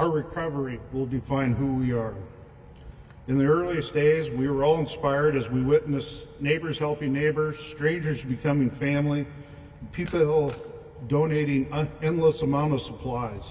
Our recovery will define who we are. In the earliest days, we were all inspired as we witnessed neighbors helping neighbors, strangers becoming family, people donating an endless amount of supplies.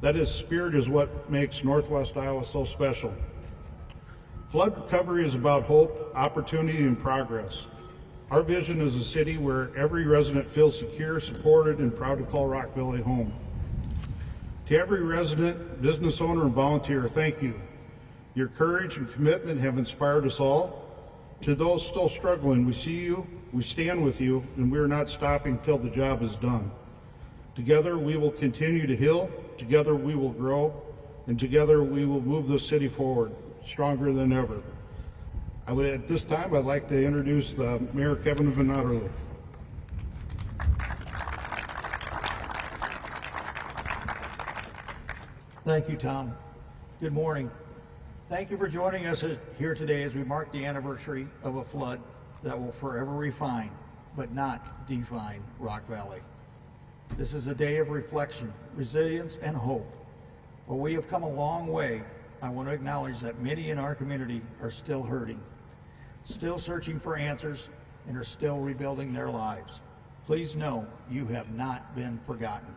That is, spirit is what makes Northwest Iowa so special. Flood recovery is about hope, opportunity, and progress. Our vision is a city where every resident feels secure, supported, and proud to call Rock Valley home. To every resident, business owner, and volunteer, thank you. Your courage and commitment have inspired us all. To those still struggling, we see you, we stand with you, and we are not stopping till the job is done. Together we will continue to heal, together we will grow, and together we will move this city forward, stronger than ever. At this time, I'd like to introduce the Mayor, Kevin Van Otterloo. Thank you, Tom. Good morning. Thank you for joining us here today as we mark the anniversary of a flood that will forever refine, but not define, Rock Valley. This is a day of reflection, resilience, and hope. While we have come a long way, I want to acknowledge that many in our community are still hurting, still searching for answers, and are still rebuilding their lives. Please know you have not been forgotten.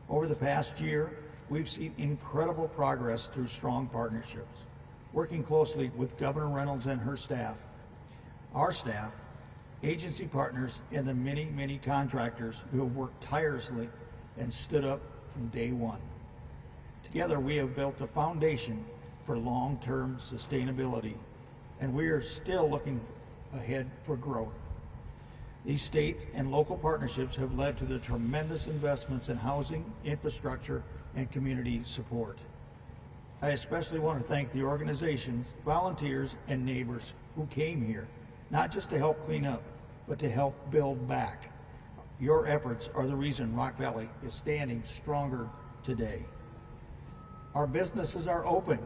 Over the past year, we've seen incredible progress through strong partnerships, working closely with Governor Reynolds and her staff, our staff, agency partners, and the many, many contractors who have worked tirelessly and stood up from day one. Together, we have built a foundation for long-term sustainability, and we are still looking ahead for growth. These state and local partnerships have led to the tremendous investments in housing, infrastructure, and community support. I especially want to thank the organizations, volunteers, and neighbors who came here, not just to help clean up, but to help build back. Your efforts are the reason Rock Valley is standing stronger today. Our businesses are open.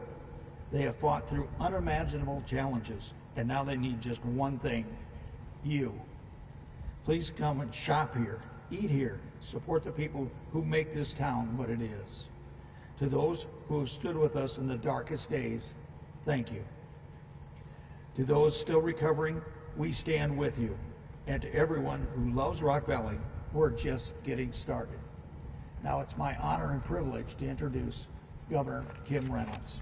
They have fought through unimaginable challenges, and now they need just one thing: you. Please come and shop here, eat here, support the people who make this town what it is. To those who have stood with us in the darkest days, thank you. To those still recovering, we stand with you. And to everyone who loves Rock Valley, we're just getting started. Now it's my honor and privilege to introduce Governor Kim Reynolds.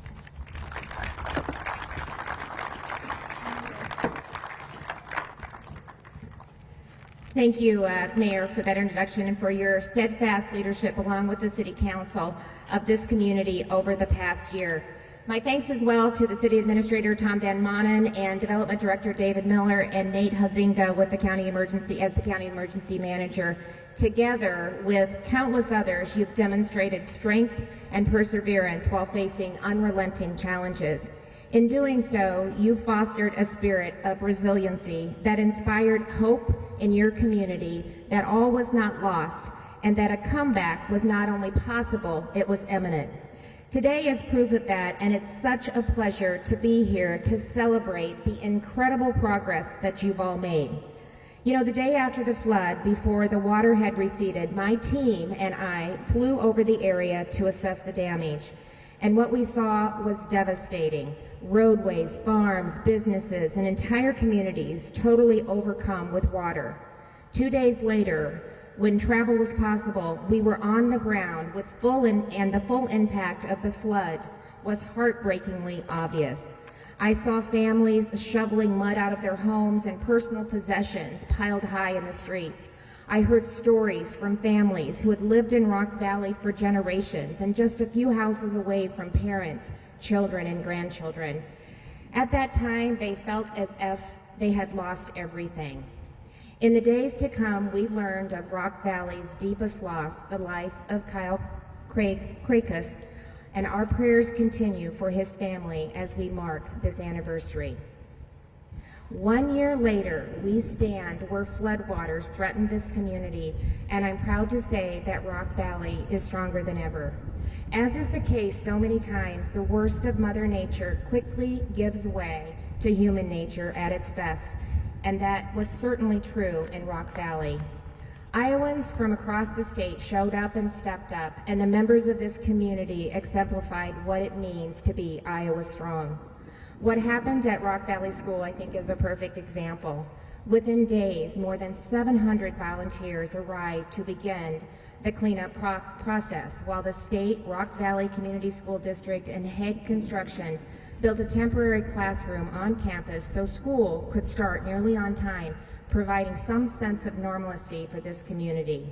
Thank you, Mayor, for that introduction and for your steadfast leadership along with the City Council of this community over the past year. My thanks as well to the City Administrator Tom Van Manen and Development Director David Miller and Nate Huizinga with the County Emergency Manager. Together with countless others, you've demonstrated strength and perseverance while facing unrelenting challenges. In doing so, you fostered a spirit of resiliency that inspired hope in your community that all was not lost and that a comeback was not only possible, it was imminent. Today is proof of that, and it's such a pleasure to be here to celebrate the incredible progress that you've all made. You know, the day after the flood, before the water had receded, my team and I flew over the area to assess the damage. And what we saw was devastating. Roadways, farms, businesses, and entire communities totally overcome with water. 2 days later, when travel was possible, we were on the ground with and the full impact of the flood was heartbreakingly obvious. I saw families shoveling mud out of their homes and personal possessions piled high in the streets. I heard stories from families who had lived in Rock Valley for generations and just a few houses away from parents, children, and grandchildren. At that time, they felt as if they had lost everything. In the days to come, we learned of Rock Valley's deepest loss, the life of Kyle Krakus, and our prayers continue for his family as we mark this anniversary. 1 year later, we stand where floodwaters threaten this community, and I'm proud to say that Rock Valley is stronger than ever. As is the case so many times, the worst of Mother Nature quickly gives way to human nature at its best, and that was certainly true in Rock Valley. Iowans from across the state showed up and stepped up, and the members of this community exemplified what it means to be Iowa strong. What happened at Rock Valley School, I think, is a perfect example. Within days, more than 700 volunteers arrived to begin the cleanup process, while the state, Rock Valley Community School District, and Hague Construction built a temporary classroom on campus so school could start nearly on time, providing some sense of normalcy for this community.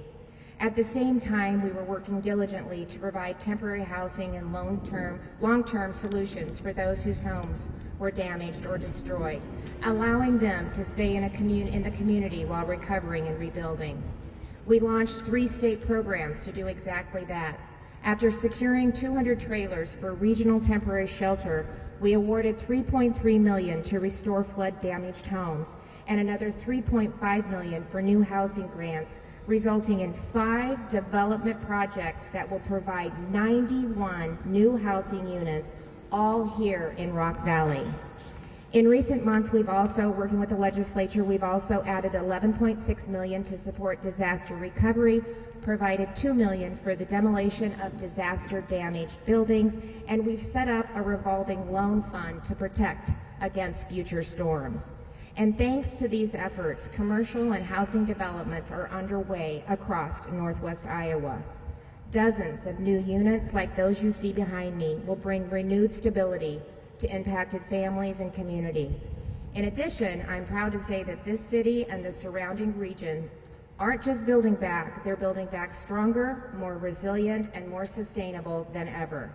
At the same time, we were working diligently to provide temporary housing and long-term solutions for those whose homes were damaged or destroyed, allowing them to stay in the community while recovering and rebuilding. We launched 3 state programs to do exactly that. After securing 200 trailers for regional temporary shelter, we awarded $3.3 million to restore flood-damaged homes and another $3.5 million for new housing grants, resulting in 5 development projects that will provide 91 new housing units, all here in Rock Valley. In recent months, we've also, working with the legislature, we've also added $11.6 million to support disaster recovery, provided $2 million for the demolition of disaster-damaged buildings, and we've set up a revolving loan fund to protect against future storms. And thanks to these efforts, commercial and housing developments are underway across Northwest Iowa. Dozens of new units like those you see behind me will bring renewed stability to impacted families and communities. In addition, I'm proud to say that this city and the surrounding region aren't just building back, they're building back stronger, more resilient, and more sustainable than ever.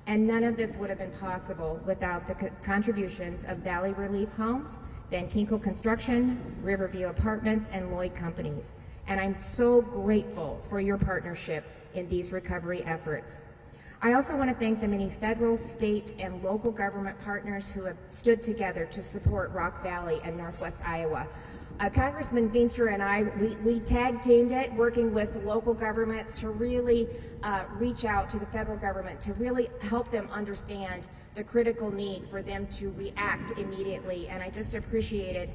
And none of this would have been possible without the contributions of Valley Relief Homes, Van Kinkel Construction, Riverview Apartments, and Lloyd Companies. And I'm so grateful for your partnership in these recovery efforts. I also want to thank the many federal, state, and local government partners who have stood together to support Rock Valley and Northwest Iowa. Congressman Feenstra and I, we tag-teamed it, working with local governments to really reach out to the federal government to really help them understand the critical need for them to react immediately, and I just appreciated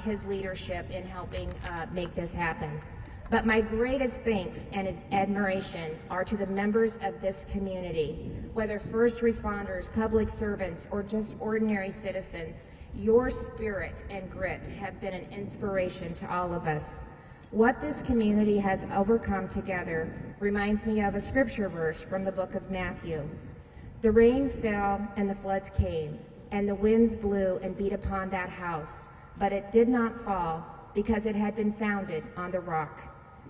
his leadership in helping make this happen. But my greatest thanks and admiration are to the members of this community, whether first responders, public servants, or just ordinary citizens. Your spirit and grit have been an inspiration to all of us. What this community has overcome together reminds me of a scripture verse from the book of Matthew. The rain fell and the floods came, and the winds blew and beat upon that house, but it did not fall because it had been founded on the rock.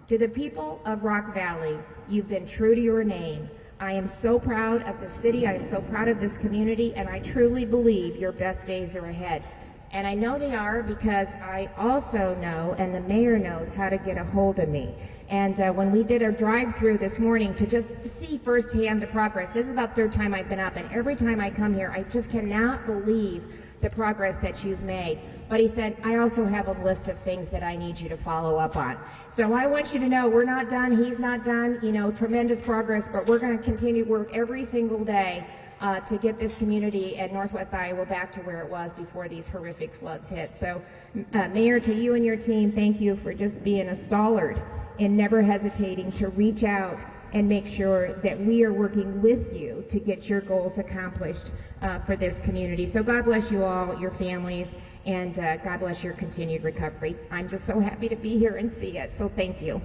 To the people of Rock Valley, you've been true to your name. I am so proud of the city, I am so proud of this community, and I truly believe your best days are ahead. And I know they are because I also know, and the mayor knows, how to get a hold of me. And when we did our drive-through this morning to just see firsthand the progress, this is about the 3rd time I've been up, and every time I come here, I just cannot believe the progress that you've made. But he said, I also have a list of things that I need you to follow up on. So I want you to know we're not done, he's not done, tremendous progress, but we're gonna continue to work every single day to get this community and Northwest Iowa back to where it was before these horrific floods hit. So Mayor, to you and your team, thank you for just being a stalwart and never hesitating to reach out and make sure that we are working with you to get your goals accomplished for this community. So God bless you all, your families, and God bless your continued recovery. I'm just so happy to be here and see it, so thank you.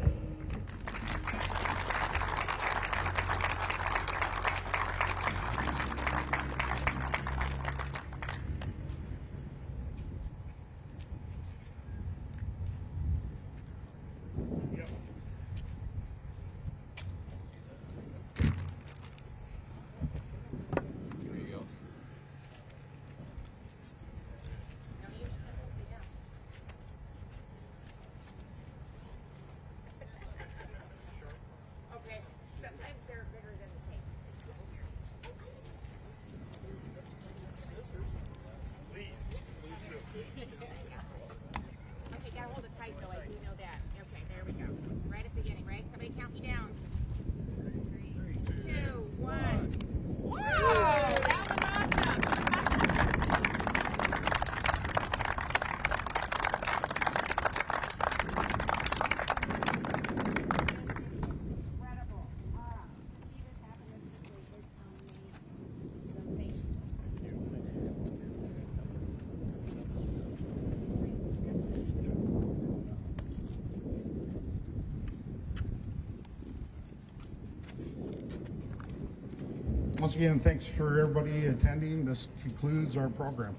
Once again, thanks for everybody attending. This concludes our program.